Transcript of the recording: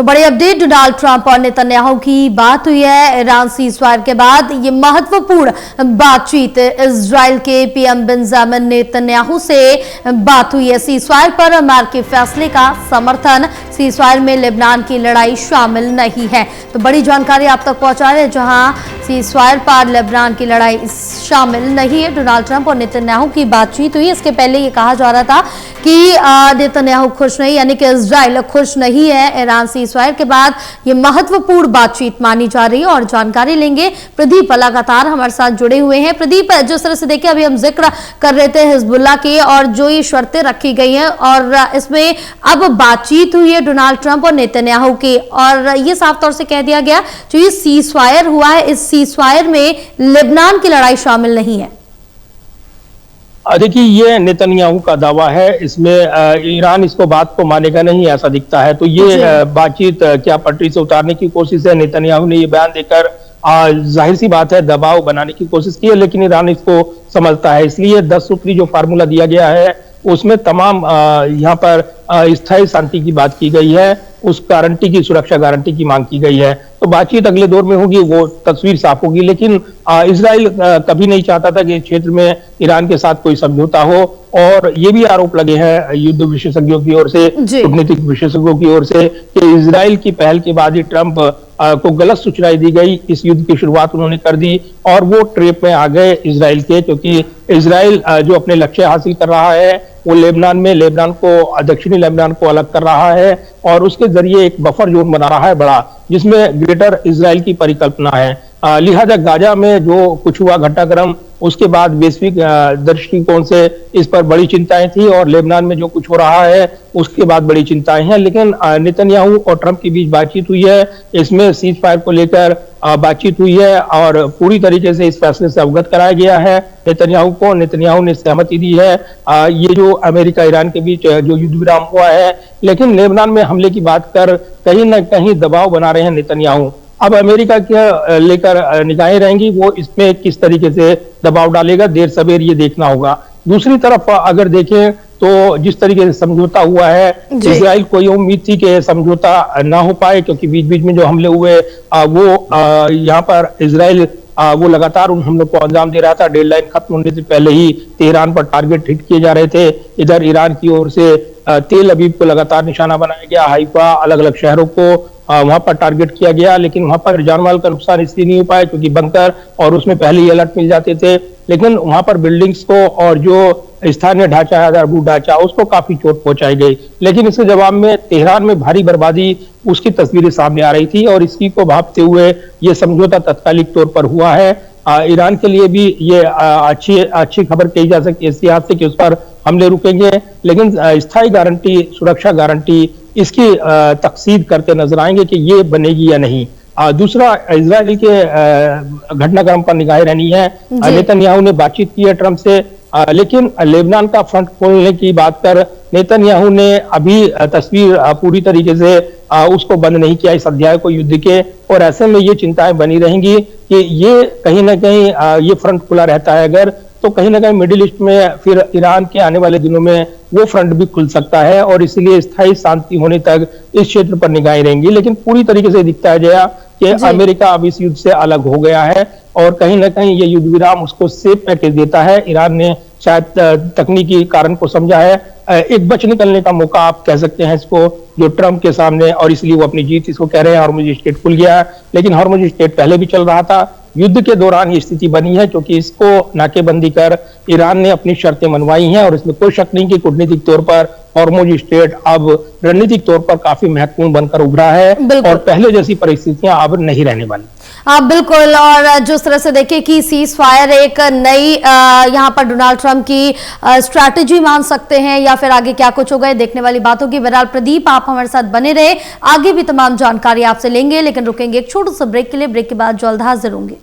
तो बड़ी update, Donald Trump और नेतन्याहू की बात हुई है। ईरान सीज़फायर के बाद ये महत्वपूर्ण बातचीत इजराइल के पीएम बेंजामिन नेतन्याहू से बात हुई है। सीज़फायर पर अमेरिकी फैसले का समर्थन, सीज़फायर में लेबनान की लड़ाई शामिल नहीं है। तो बड़ी जानकारी आप तक पहुंचा रहे हैं, जहां सीज़फायर पर लेबनान की लड़ाई शामिल नहीं है। डोनाल्ड ट्रंप और नेतन्याहू की बातचीत हुई। इसके पहले ये कहा जा रहा था कि नेतन्याहू खुश नहीं, यानी कि इजराइल खुश नहीं है। ईरान सीज़फायर के बाद ये महत्वपूर्ण बातचीत मानी जा रही है और जानकारी लेंगे। प्रदीप लगातार हमारे साथ जुड़े हुए हैं। प्रदीप, जिस तरह से देखें, अभी हम जिक्र कर रहे थे हिजबुल्लाह की और जो ये शर्तें रखी गई हैं और इसमें अब बातचीत हुई है डोनाल्ड ट्रंप और नेतन्याहू की, और ये साफ तौर से कह दिया गया जो ये सीज़फायर हुआ है, इस सीज़फायर में लेबनान की लड़ाई शामिल नहीं है। देखिए, ये नेतन्याहू का दावा है, इसमें ईरान इसको बात को मानेगा नहीं, ऐसा दिखता है। तो ये बातचीत क्या पटरी से उतारने की कोशिश है? नेतन्याहू ने ये बयान देकर जाहिर सी बात है दबाव बनाने की कोशिश की है, लेकिन ईरान इसको समझता है। इसलिए 10 सूत्री जो फार्मूला दिया गया है उसमें तमाम यहाँ पर स्थायी शांति की बात की गई है, उस गारंटी की, सुरक्षा गारंटी की मांग की गई है। तो बातचीत अगले दौर में होगी, वो तस्वीर साफ होगी। लेकिन इजराइल कभी नहीं चाहता था कि इस क्षेत्र में ईरान के साथ कोई समझौता हो, और ये भी आरोप लगे हैं युद्ध विशेषज्ञों की ओर से, कूटनीतिक विशेषज्ञों की ओर से, कि इजराइल की पहल के बाद ही ट्रंप को गलत सूचनाएं दी गई। इस युद्ध की शुरुआत उन्होंने कर दी और वो ट्रैप में आ गए इजराइल के, क्योंकि इजराइल जो अपने लक्ष्य हासिल कर रहा है वो लेबनान को, दक्षिणी लेबनान को अलग कर रहा है और उसके जरिए एक बफर जोन बना रहा है बड़ा, जिसमें ग्रेटर इजराइल की परिकल्पना है। लिहाजा गाजा में जो कुछ हुआ घटनाक्रम, उसके बाद वैश्विक दृष्टिकोण से इस पर बड़ी चिंताएं थी, और लेबनान में जो कुछ हो रहा है उसके बाद बड़ी चिंताएं हैं। लेकिन नेतन्याहू और ट्रंप के बीच बातचीत हुई है, इसमें सीज फायर को लेकर बातचीत हुई है और पूरी तरीके से इस फैसले से अवगत कराया गया है नेतन्याहू ने सहमति दी है। ये जो अमेरिका ईरान के बीच जो युद्ध विराम हुआ है, लेकिन लेबनान में हमले की बात कर कहीं ना कहीं दबाव बना रहे हैं नेतन्याहू। अब अमेरिका के लेकर निगाहें रहेंगी, वो इसमें किस तरीके से दबाव डालेगा, देर सवेर ये देखना होगा। दूसरी तरफ अगर देखें तो जिस तरीके से समझौता हुआ है, इजराइल को ये उम्मीद थी कि समझौता ना हो पाए, क्योंकि बीच बीच में जो हमले हुए वो यहाँ पर इजराइल वो लगातार उन हमलों को अंजाम दे रहा था। डेडलाइन खत्म होने से पहले ही तेहरान पर टारगेट हिट किए जा रहे थे। इधर ईरान की ओर से तेल अवीव को लगातार निशाना बनाया गया, हाइफा, अलग अलग शहरों को वहां पर टारगेट किया गया, लेकिन वहां पर जानमाल का नुकसान इसलिए नहीं हो पाया क्योंकि बंकर और उसमें पहले ही अलर्ट मिल जाते थे। लेकिन वहां पर बिल्डिंग्स को और जो स्थानीय ढांचा है, आधारभूत ढांचा, उसको काफी चोट पहुंचाई गई। लेकिन इसके जवाब में तेहरान में भारी बर्बादी, उसकी तस्वीरें सामने आ रही थी, और इसी को भांपते हुए ये समझौता तत्कालिक तौर पर हुआ है। ईरान के लिए भी ये अच्छी खबर कही जा सकती है इस लिहाज से कि उस पर हमले रुकेंगे, लेकिन स्थायी गारंटी, सुरक्षा गारंटी, इसकी तकसीद करते नजर आएंगे कि ये बनेगी या नहीं। दूसरा, इजराइल के घटनाक्रम पर निगाहें रहनी है। नेतन्याहू ने बातचीत की है ट्रंप से, लेकिन लेबनान का फ्रंट खोलने की बात कर नेतन्याहू ने अभी तस्वीर पूरी तरीके से उसको बंद नहीं किया इस अध्याय को युद्ध के, और ऐसे में ये चिंताएं बनी रहेंगी कि ये कहीं ना कहीं ये फ्रंट खुला रहता है अगर, तो कहीं ना कहीं मिडिल ईस्ट में फिर ईरान के आने वाले दिनों में वो फ्रंट भी खुल सकता है, और इसलिए स्थायी शांति होने तक इस क्षेत्र पर निगाहें रहेंगी। लेकिन पूरी तरीके से दिखता है जया कि अमेरिका अब इस युद्ध से अलग हो गया है, और कहीं ना कहीं ये युद्ध विराम उसको सेफ पैकेज देता है। ईरान ने शायद तकनीकी कारण को समझा है, एक बच निकलने का मौका आप कह सकते हैं इसको, जो ट्रंप के सामने, और इसलिए वो अपनी जीत इसको कह रहे हैं। हॉर्मुज़ स्ट्रेट खुल गया है, लेकिन हॉर्मुज़ स्ट्रेट पहले भी चल रहा था। युद्ध के दौरान ये स्थिति बनी है क्योंकि इसको नाकेबंदी कर ईरान ने अपनी शर्तें मनवाई हैं, और इसमें कोई शक नहीं कि कूटनीतिक तौर पर हॉर्मुज़ स्ट्रेट अब रणनीतिक तौर पर काफी महत्वपूर्ण बनकर उभरा है, और पहले जैसी परिस्थितियां अब नहीं रहने वाली। हाँ बिल्कुल, और जिस तरह से देखिए कि सीज फायर एक नई यहाँ पर डोनाल्ड ट्रंप की स्ट्रैटेजी मान सकते हैं, या फिर आगे क्या कुछ होगा, देखने वाली बात होगी। बहरहाल प्रदीप, आप हमारे साथ बने रहे, आगे भी तमाम जानकारी आपसे लेंगे, लेकिन रुकेंगे एक छोटे से ब्रेक के लिए। ब्रेक के बाद जल्द हाजिर होंगे।